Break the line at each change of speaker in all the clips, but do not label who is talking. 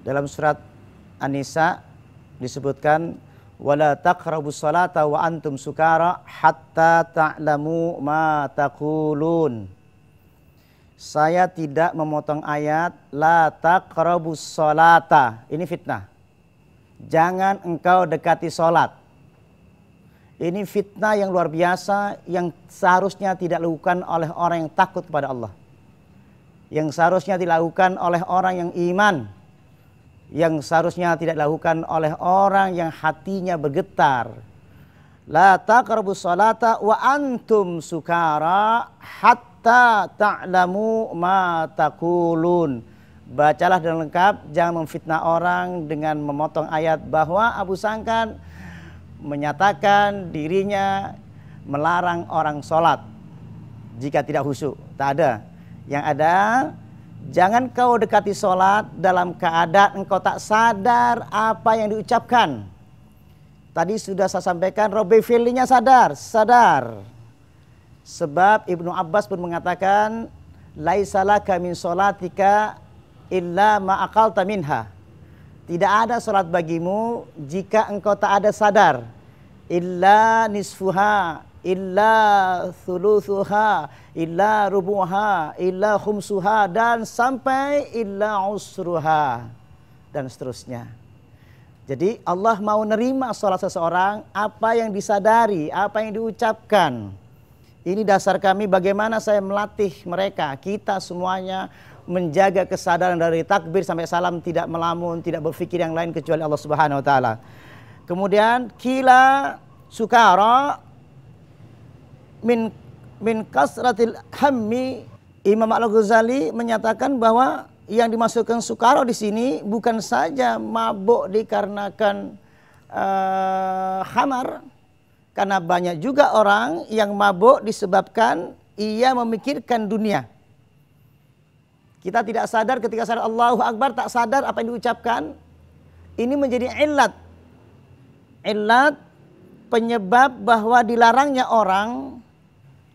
Dalam surat An-Nisa disebutkan wala taqrabus salata wa antum sukara hatta ta'lamu ma taqulun. Saya tidak memotong ayat la taqrabus salata. Ini fitnah. Jangan engkau dekati salat. Ini fitnah yang luar biasa yang seharusnya tidak dilakukan oleh orang yang takut kepada Allah. Yang seharusnya dilakukan oleh orang yang iman. Yang seharusnya tidak dilakukan oleh orang yang hatinya bergetar. La taqrabus salata wa antum sukara hatta ta'lamu ma taqulun. Bacalah dengan lengkap, jangan memfitnah orang dengan memotong ayat bahwa Abu Sangkan menyatakan dirinya melarang orang sholat jika tidak khusyuk. Tak ada. Yang ada, jangan kau dekati sholat dalam keadaan engkau tak sadar apa yang diucapkan. Tadi sudah saya sampaikan, Robby Fili-nya sadar. Sebab Ibnu Abbas pun mengatakan, laisa laka min sholatika illa ma aqalta minha. Tidak ada sholat bagimu jika engkau tak ada sadar. Illa nisfuha, illa thuluthuha, illa rubuha, illa khumsuha, dan sampai illa usruha, dan seterusnya. Jadi Allah mau nerima sholat seseorang apa yang disadari, apa yang diucapkan. Ini dasar kami bagaimana saya melatih mereka, kita semuanya menjaga kesadaran dari takbir sampai salam, tidak melamun, tidak berpikir yang lain kecuali Allah Subhanahu wa taala. Kemudian kila sukara min kasratil hammi. Imam Al-Ghazali menyatakan bahwa yang dimasukkan sukara di sini bukan saja mabuk dikarenakan khamar, karena banyak juga orang yang mabuk disebabkan ia memikirkan dunia. Kita tidak sadar ketika sadar Allahu Akbar, tak sadar apa yang diucapkan. Ini menjadi illat penyebab bahwa dilarangnya orang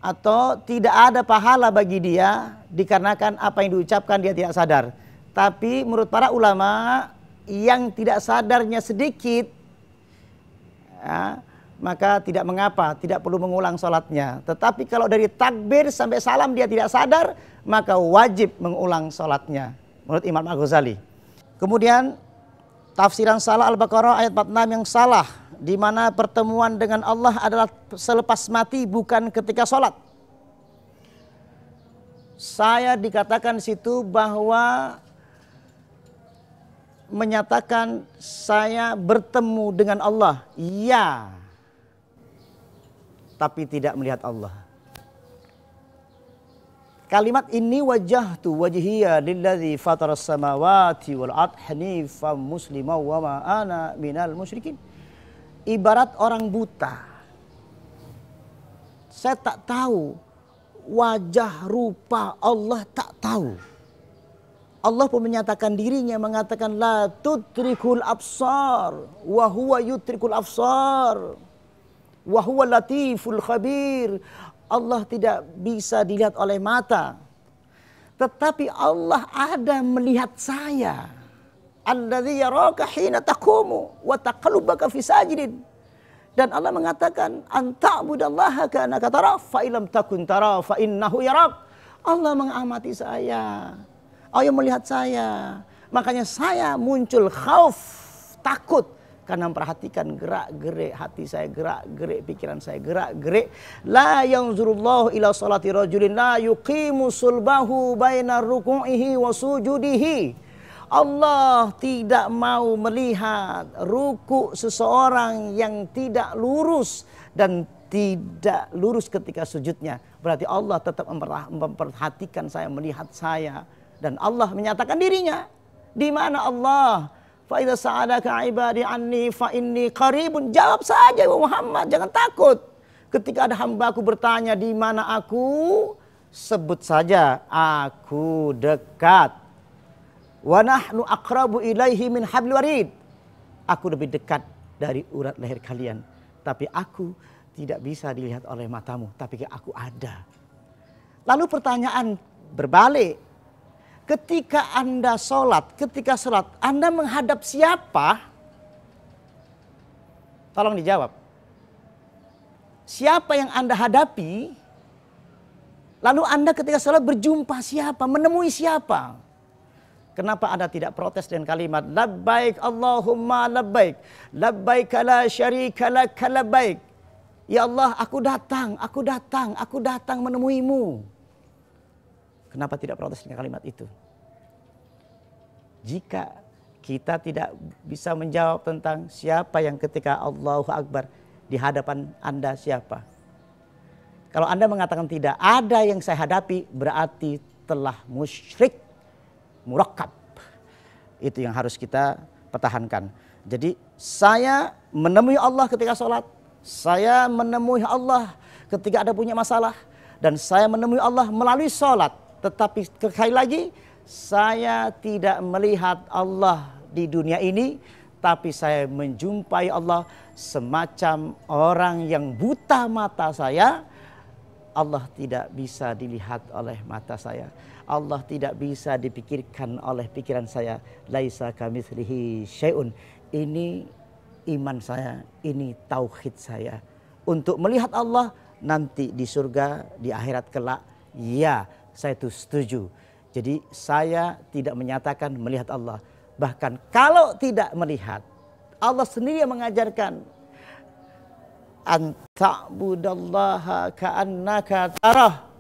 atau tidak ada pahala bagi dia dikarenakan apa yang diucapkan dia tidak sadar. Tapi menurut para ulama yang tidak sadarnya sedikit, ya, maka tidak mengapa, tidak perlu mengulang sholatnya. Tetapi kalau dari takbir sampai salam dia tidak sadar, maka wajib mengulang sholatnya menurut Imam Al-Ghazali. Kemudian tafsiran salah Al-Baqarah ayat 46 yang salah, di mana pertemuan dengan Allah adalah selepas mati, bukan ketika sholat. Saya dikatakan di situ bahwa menyatakan saya bertemu dengan Allah, iya, tapi tidak melihat Allah. Kalimat ini wajjahtu wajhiya lillazi fataras samawati wal ardh hanifan musliman wa ma ana minal musyrikin. Ibarat orang buta. Saya tak tahu wajah rupa Allah, tak tahu. Allah pun menyatakan dirinya, mengatakan la tudrikul absar wa huwa yudrikul absar wa huwa latiful khabir. Allah tidak bisa dilihat oleh mata, tetapi Allah ada melihat saya. Alladzi yaraka hina taqumu wa taqallubaka fi sajidin. Dan Allah mengatakan anta'budallaha ka'annaka tara fa illam takun tara fa innahu yarak. Allah mengamati saya. Allah melihat saya. Makanya saya muncul khauf, takut, karena memperhatikan gerak-gerik hati saya, gerak-gerik pikiran saya, gerak-gerik. La yanzurullahu ila salati rajulin la yuqimu sulbahu baina ruku'ihi wa sujudihi. Allah tidak mau melihat ruku seseorang yang tidak lurus dan tidak lurus ketika sujudnya. Berarti Allah tetap memperhatikan saya, melihat saya. Dan Allah menyatakan dirinya. Di mana Allah? Fa idza sa'alaka ibadi anni fa inni qaribun. Jawab saja Muhammad, jangan takut. Ketika ada hambaku bertanya di mana aku, sebut saja aku dekat. Wa nahnu aqrabu ilaihi min hablil warid. Aku lebih dekat dari urat leher kalian. Tapi aku tidak bisa dilihat oleh matamu, tapi aku ada. Lalu pertanyaan berbalik. Ketika Anda sholat, Anda menghadap siapa? Tolong dijawab. Siapa yang Anda hadapi? Lalu Anda ketika sholat berjumpa siapa? Menemui siapa? Kenapa Anda tidak protes dengan kalimat labbaik Allahumma labbaik, labbaik la syarika lak labbaik. Ya Allah, aku datang menemuimu. Kenapa tidak protes dengan kalimat itu? Jika kita tidak bisa menjawab tentang siapa yang ketika Allahu Akbar di hadapan Anda siapa. Kalau Anda mengatakan tidak ada yang saya hadapi, berarti telah musyrik murakkab. Itu yang harus kita pertahankan. Jadi saya menemui Allah ketika sholat, saya menemui Allah ketika ada punya masalah, dan saya menemui Allah melalui sholat. Tetapi sekali lagi, saya tidak melihat Allah di dunia ini, tapi saya menjumpai Allah semacam orang yang buta mata saya. Allah tidak bisa dilihat oleh mata saya. Allah tidak bisa dipikirkan oleh pikiran saya. Laisa kamitslihi syai'un. Ini iman saya, ini tauhid saya. Untuk melihat Allah nanti di surga, di akhirat kelak, ya, saya itu setuju. Jadi saya tidak menyatakan melihat Allah. Bahkan kalau tidak melihat, Allah sendiri yang mengajarkan anta'budallaha ka'annaka tarah.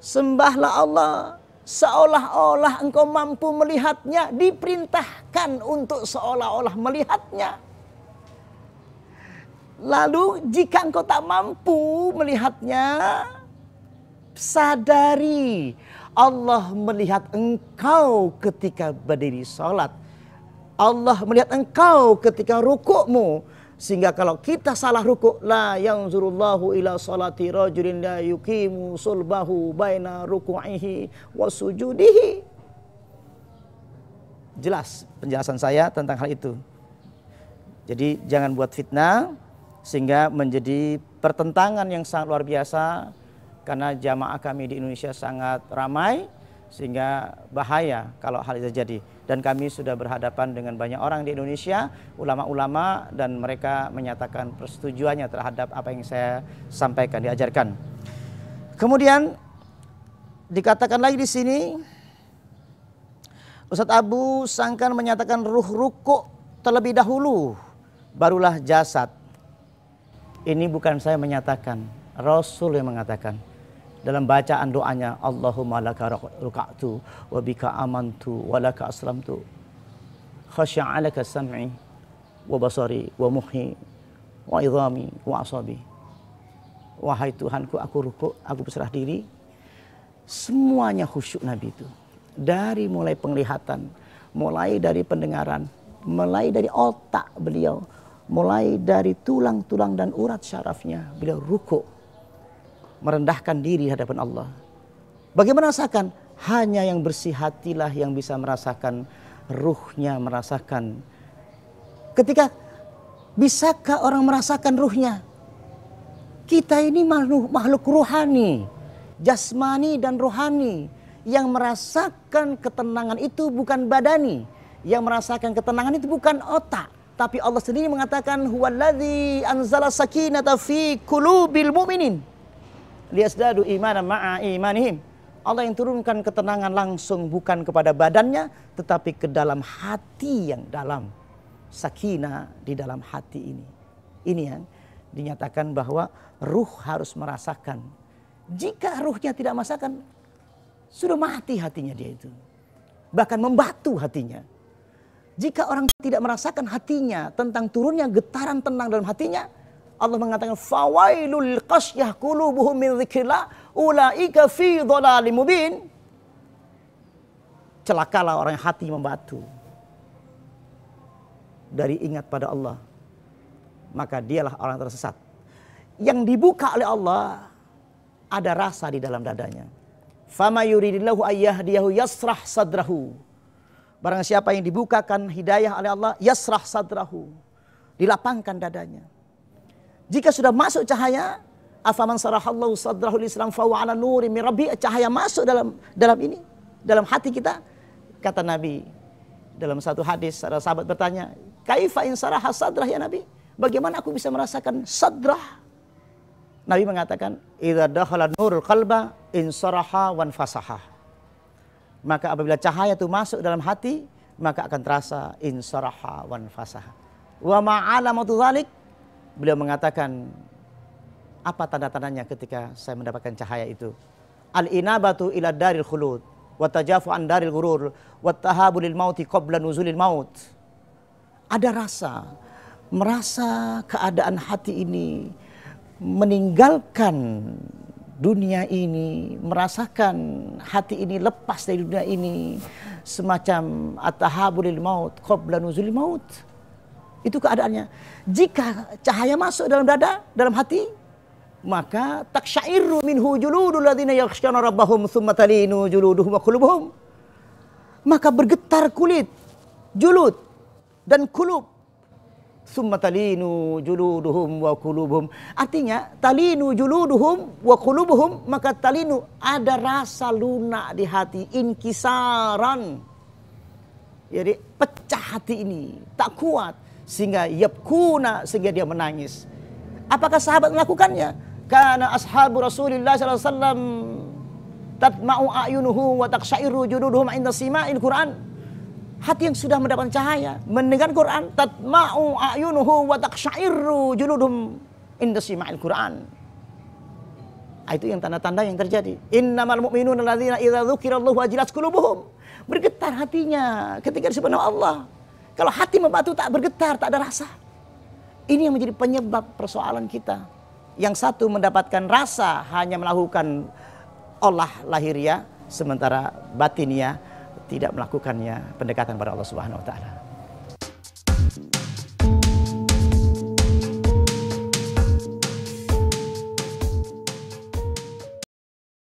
Sembahlah Allah seolah-olah engkau mampu melihatnya. Diperintahkan untuk seolah-olah melihatnya. Lalu jika engkau tak mampu melihatnya, sadari Allah melihat engkau ketika berdiri sholat. Allah melihat engkau ketika rukukmu. Sehingga kalau kita salah rukuk, la yanzurullahu ila salati rajulin la yuqimu sulbahu baina ruku'ihi wa sujudihi. Jelas penjelasan saya tentang hal itu. Jadi jangan buat fitnah sehingga menjadi pertentangan yang sangat luar biasa. Karena jamaah kami di Indonesia sangat ramai, sehingga bahaya kalau hal itu terjadi. Dan kami sudah berhadapan dengan banyak orang di Indonesia, ulama-ulama, dan mereka menyatakan persetujuannya terhadap apa yang saya sampaikan, diajarkan. Kemudian dikatakan lagi di sini, Ustadz Abu Sangkan menyatakan ruh rukuk terlebih dahulu, barulah jasad. Ini bukan saya menyatakan, Rasul yang mengatakan. Dalam bacaan doanya, Allahumma laka ruka'tu wa bika amantu wa laka aslamtu khasya'alaka sam'i wa basari wa muhi wa idhami wa asabi. Wahai Tuhanku, aku rukuk, aku berserah diri. Semuanya khusyuk Nabi itu. Dari mulai penglihatan, mulai dari pendengaran, mulai dari otak beliau, mulai dari tulang-tulang dan urat syarafnya, beliau rukuk. Merendahkan diri di hadapan Allah. Bagaimana merasakan? Hanya yang bersih hatilah yang bisa merasakan, ruhnya merasakan. Ketika bisakah orang merasakan ruhnya? Kita ini makhluk rohani, jasmani dan rohani. Yang merasakan ketenangan itu bukan badani. Yang merasakan ketenangan itu bukan otak. Tapi Allah sendiri mengatakan, huwallazi anzala sakinata fi qulubil mu'minin liyazdadu imanan ma'a imanihim. Allah yang turunkan ketenangan langsung bukan kepada badannya, tetapi ke dalam hati yang dalam. Sakinah di dalam hati ini. Ini yang dinyatakan bahwa ruh harus merasakan. Jika ruhnya tidak merasakan, sudah mati hatinya dia itu. Bahkan membatu hatinya. Jika orang tidak merasakan hatinya tentang turunnya getaran tenang dalam hatinya, Allah mengatakan fawailul qasyah qulubuhum min dzikrillah ulaika fi dhalalim mubin. Celakalah orang yang hati membatu dari ingat pada Allah, maka dialah orang tersesat. Yang dibuka oleh Allah ada rasa di dalam dadanya. Fama yuridillahu ayyahdiyahu yasrah sadrahu. Barang siapa yang dibukakan hidayah oleh Allah, yasrah sadrahu, dilapangkan dadanya. Jika sudah masuk cahaya, afaman sarahallahu sadrahu Islam fa huwa ala nuri min rabbi, cahaya masuk dalam ini, dalam hati kita. Kata Nabi dalam satu hadis, ada sahabat bertanya, kaifa in saraha sadrah ya Nabi? Bagaimana aku bisa merasakan sadrah? Nabi mengatakan, idza dakhala nurul qalba in saraha wan fasaha. Maka apabila cahaya itu masuk dalam hati, maka akan terasa in saraha wan fasaha. Wa ma'alamatu dzalik, beliau mengatakan, apa tanda-tandanya ketika saya mendapatkan cahaya itu? Al-inabatu ila daril khulud, wa tajafu an daril ghurur, wa tahabu lil mauti qabla nuzulil maut. Ada merasa keadaan hati ini, meninggalkan dunia ini, merasakan hati ini lepas dari dunia ini, semacam at-tahabu lil maut qabla nuzulil maut. Itu keadaannya. Jika cahaya masuk dalam dada, dalam hati, maka taksyairu minhu juludul ladzina yakhshawna rabbahum tsumma talinu juluduhum wa qulubuhum. Maka bergetar kulit, julud dan kulub. Tsumma talinu juluduhum wa qulubuhum. Artinya talinu juluduhum wa qulubuhum, maka talinu ada rasa lunak di hati, inkisaran. Jadi pecah hati ini, tak kuat. Sehingga yabkuna, sehingga dia menangis. Apakah sahabat melakukannya? Karena ashabu Rasulullah sallallahu alaihi wasallam tatma'u a'yunuhu wa taqsha'iru juluduhum 'inda sima'il Qur'an. Hati yang sudah mendapatkan cahaya, mendengar Quran, tatma'u a'yunuhu wa taqsha'iru juluduhum 'inda sima'il Qur'an. Itu yang tanda-tanda yang terjadi. Innamal mu'minuna alladzina idza dzukirallahu wajilat qulubuhum. Bergetar hatinya ketika disebut nama Allah. Kalau hati membatu tak bergetar, tak ada rasa. Ini yang menjadi penyebab persoalan kita. Yang satu mendapatkan rasa hanya melakukan olah lahiriah, sementara batiniah tidak melakukannya pendekatan pada Allah Subhanahu wa taala.